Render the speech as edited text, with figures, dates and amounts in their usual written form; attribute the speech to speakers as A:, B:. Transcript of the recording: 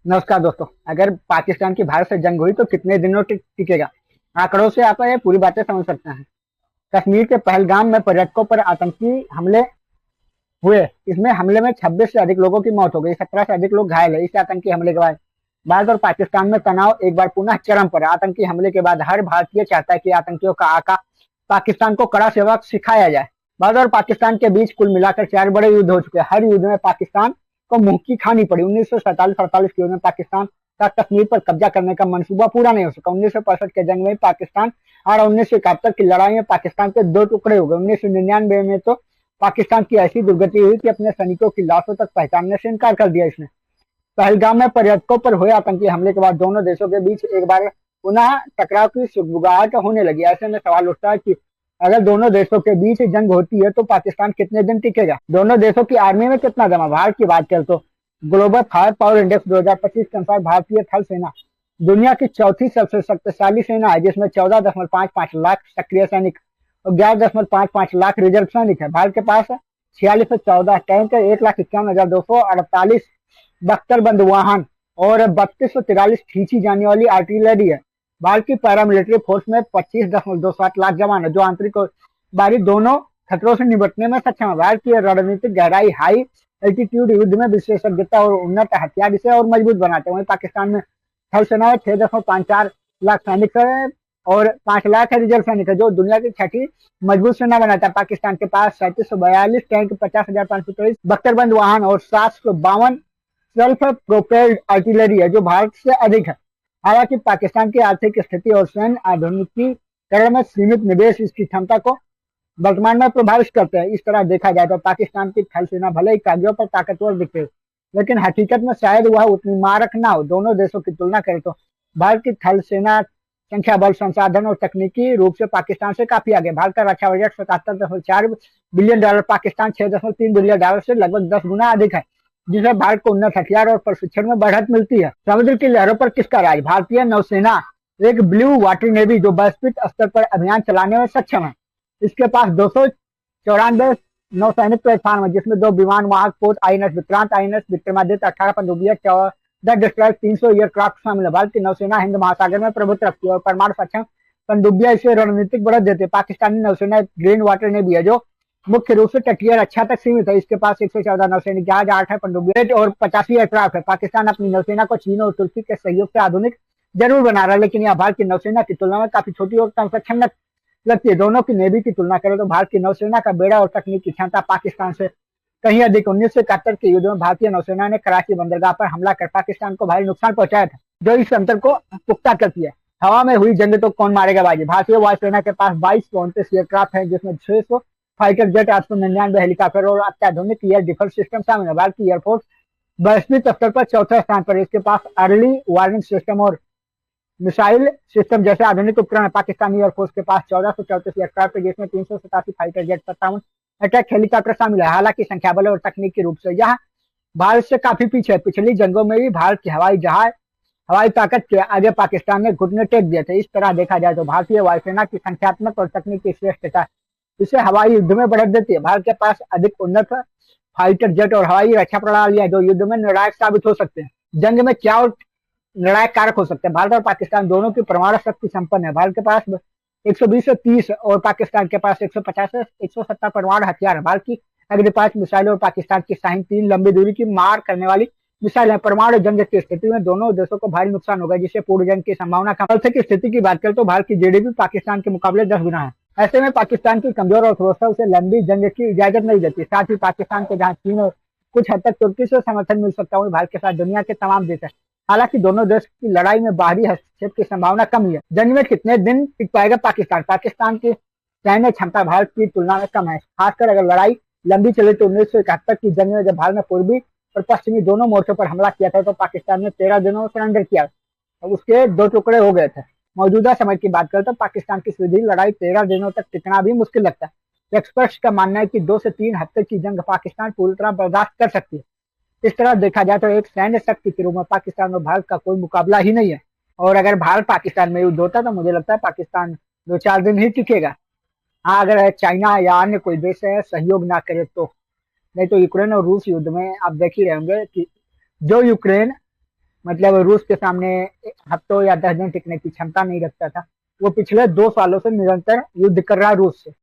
A: नमस्कार दोस्तों। अगर पाकिस्तान की भारत से जंग हुई तो कितने दिनों टिकेगा? आंकड़ों से आप ये पूरी बातें समझ सकते हैं। कश्मीर के पहलगाम में पर्यटकों पर आतंकी हमले हुए। इसमें हमले में 26 से अधिक लोगों की मौत हो गई, 17 से अधिक लोग घायल है। इस आतंकी हमले के बाद भारत और पाकिस्तान में तनाव एक बार पुनः चरम पर। आतंकी हमले के बाद हर भारतीय चाहता है कि आतंकियों का आका पाकिस्तान को कड़ा सबक सिखाया जाए। भारत और पाकिस्तान के बीच कुल मिलाकर 4 बड़े युद्ध हो चुके हैं। हर युद्ध में पाकिस्तान को मुंह की खानी पड़ी। 1947-48 के युद्ध में पाकिस्तान का कश्मीर पर कब्जा करने का मंसूबा पूरा नहीं हो सका। 1965 के जंग में पाकिस्तान और 1971 की लड़ाई में पाकिस्तान के 2 टुकड़े हो गए। 1999 में तो पाकिस्तान की ऐसी दुर्गति हुई कि अपने सैनिकों की लाशों तक पहचानने से इनकार कर दिया इसने। पहलगाम में पर्यटकों पर हुए आतंकी हमले के बाद दोनों देशों के बीच एक बार पुनः टकराव की सुगबुगाहट होने लगी। ऐसे में सवाल उठता है कि अगर दोनों देशों के बीच जंग होती है तो पाकिस्तान कितने दिन टिकेगा? दोनों देशों की आर्मी में कितना दम है? भारत की बात करें तो ग्लोबल फायर पावर इंडेक्स 2025 के अनुसार भारतीय थल सेना दुनिया की चौथी सबसे शक्तिशाली सेना है, जिसमें 14.55 लाख सक्रिय सैनिक और 11.55 लाख रिजर्व सैनिक है। भारत के पास 4614 टैंक, 1,51,248 बख्तरबंद वाहन और 3243 खींची जाने वाली आर्टिलरी है। भारत की पैरामिलिट्री फोर्स में 25.27 लाख जवान है, जो आंतरिक और बाहरी दोनों खतरों से निपटने में सक्षम है। भारत की रणनीतिक गहराई, हाई एल्टीट्यूड युद्ध में विशेषज्ञता और उन्नत हथियार इसे और मजबूत बनाते हैं। वहीं पाकिस्तान में थल सेना में 6.54 लाख सैनिक है और 5 लाख रिजर्व सैनिक है, जो दुनिया की छठी मजबूत सेना बनाता है। पाकिस्तान के पास 3742 टैंक, 50,523 बख्तरबंद वाहन और 752 सेल्फ प्रोपेल्ड आर्टिलरी है, जो भारत से अधिक है। हालांकि पाकिस्तान की आर्थिक स्थिति और सैन्य आधुनिकीकरण में सीमित निवेश इसकी क्षमता को वर्तमान में प्रभावित करते हैं। इस तरह देखा जाए तो पाकिस्तान की थल सेना भले ही कागजों पर ताकतवर दिखे, लेकिन हकीकत में शायद वह उतनी मारक ना हो। दोनों देशों की तुलना करें तो भारत की थल सेना संख्या बल, संसाधन और तकनीकी रूप से पाकिस्तान से काफी आगे। भारत का रक्षा budget 77.4 billion dollar, Pakistan 6.3 billion dollar से लगभग 10 गुना अधिक है, जिसे भारत को उन्नत हथियार और प्रशिक्षण में बढ़त मिलती है। समुद्र की लहरों पर किसका राज? भारतीय नौसेना एक ब्लू वाटर नेवी जो वैश्विक स्तर पर अभियान चलाने में सक्षम है। इसके पास 294 नौसैनिक प्लेटफॉर्म है, जिसमें 2 विमान वाहक पोत INS Vikrant, INS Vikramaditya, 18 पनडुब्बियां, 14 destroyer, 300 aircraft शामिल है। भारत की नौसेना हिंद महासागर में प्रभुत्व रखती है और परमाणु सक्षम पनडुब्बियां इसे रणनीतिक बढ़त देते हैं। पाकिस्तानी नौसेना ग्रीन वाटर नेवी है, जो मुख्य रूप से तटीय रक्षा तक सीमित है। इसके पास 114 नौसैनिक जहाज, 8 है पनडुब्बियां और 85 एयरक्राफ्ट है। पाकिस्तान अपनी नौसेना को चीन और तुर्की के सहयोग से आधुनिक जरूर बना रहा है, लेकिन यह भारत की नौसेना की तुलना में काफी छोटी और कम सक्षम लगती है। दोनों की नेवी की तुलना करें तो भारत की नौसेना का बेड़ा और तकनीकी क्षमता पाकिस्तान से कहीं अधिक। 1971 के युद्ध में भारतीय नौसेना ने कराची बंदरगाह पर हमला कर पाकिस्तान को भारी नुकसान पहुंचाया था, जो इस अंतर को पुख्ता करती है। हवा में हुई जंग तो कौन मारेगा बाजी? भारतीय वायुसेना के पास 22 एयरक्राफ्ट है, जिसमें 600 फाइटर जेट, 899 हेलीकॉप्टर और अत्याधुनिक एयर डिफेंस सिस्टम शामिल है। भारत की एयरफोर्स वैश्विक स्तर पर चौथे स्थान पर। इसके पास अर्ली वार्निंग सिस्टम और मिसाइल सिस्टम जैसे आधुनिक उपकरण है। पाकिस्तानी एयरफोर्स के पास 1434 एयरक्राफ्ट है, जिसमें 387 फाइटर जेट, 57 अटैक हेलीकॉप्टर शामिल है। हालांकि संख्या बल और तकनीकी रूप से यह भारत से काफी पीछे है। पिछली जंगों में भी भारत की हवाई ताकत के आगे पाकिस्तान ने घुटने टेक दिए थे। इस तरह देखा जाए तो भारतीय वायुसेना की संख्यात्मक और तकनीकी श्रेष्ठता इसे हवाई युद्ध में बढ़त देती है। भारत के पास अधिक उन्नत फाइटर जेट और हवाई रक्षा प्रणालियां, जो युद्ध में निर्णायक साबित हो सकते हैं। जंग में क्या और निर्णायक कारक हो सकते हैं? भारत और पाकिस्तान दोनों की परमाणु शक्ति संपन्न है। भारत के पास 120 से 30 और पाकिस्तान के पास 150 से 170 परमाणु हथियार है। भारत की अग्नि-5 मिसाइल और पाकिस्तान की शाहीन 3 लंबी दूरी की मार करने वाली मिसाइल है। परमाणु जंग की स्थिति में दोनों देशों को भारी नुकसान होगा, जिससे पूर्ण जंग की संभावना कम। आर्थिक स्थिति की बात करें तो भारत की जीडीपी पाकिस्तान के मुकाबले 10 गुना है। ऐसे में पाकिस्तान की कमजोर अर्थव्यवस्था उसे लंबी जंग की इजाजत नहीं देती। साथ ही पाकिस्तान को जहां चीन और कुछ हद तक तुर्की से समर्थन मिल सकता है, वहीं भारत के साथ दुनिया के तमाम देश है। हालांकि दोनों देश की लड़ाई में बाहरी हस्तक्षेप की संभावना कम ही है। जंग में कितने दिन टिक पाएगा पाकिस्तान? पाकिस्तान की सैन्य क्षमता भारत की तुलना में कम है, खासकर अगर लड़ाई लंबी चले तो 1971 की जंग में जब भारत ने पूर्वी और पश्चिमी दोनों मोर्चों पर हमला किया था, तो पाकिस्तान ने 13 दिनों में सरेंडर किया। उसके 2 टुकड़े हो गए थे। मौजूदा समय की बात करें तो पाकिस्तान की सीधी लड़ाई 13 दिनों तक टिकना भी मुश्किल लगता है। एक्सपर्ट्स का मानना है कि 2 से 3 हफ्ते की जंग पाकिस्तान पूरी तरह बर्दाश्त कर सकती है। इस तरह देखा जाए तो एक सैन्य शक्ति के रूप में पाकिस्तान और भारत का कोई मुकाबला ही नहीं है। और अगर भारत पाकिस्तान में युद्ध होता तो मुझे लगता है पाकिस्तान 2-4 दिन ही टिकेगा। हाँ, अगर चाइना या अन्य कोई देश है सहयोग ना करे तो। नहीं तो यूक्रेन और रूस युद्ध में आप देख ही रहे होंगे कि जो यूक्रेन मतलब रूस के सामने हफ्तों या 10 दिन टिकने की क्षमता नहीं रखता था। वो पिछले 2 सालों से निरंतर युद्ध कर रहा है रूस से।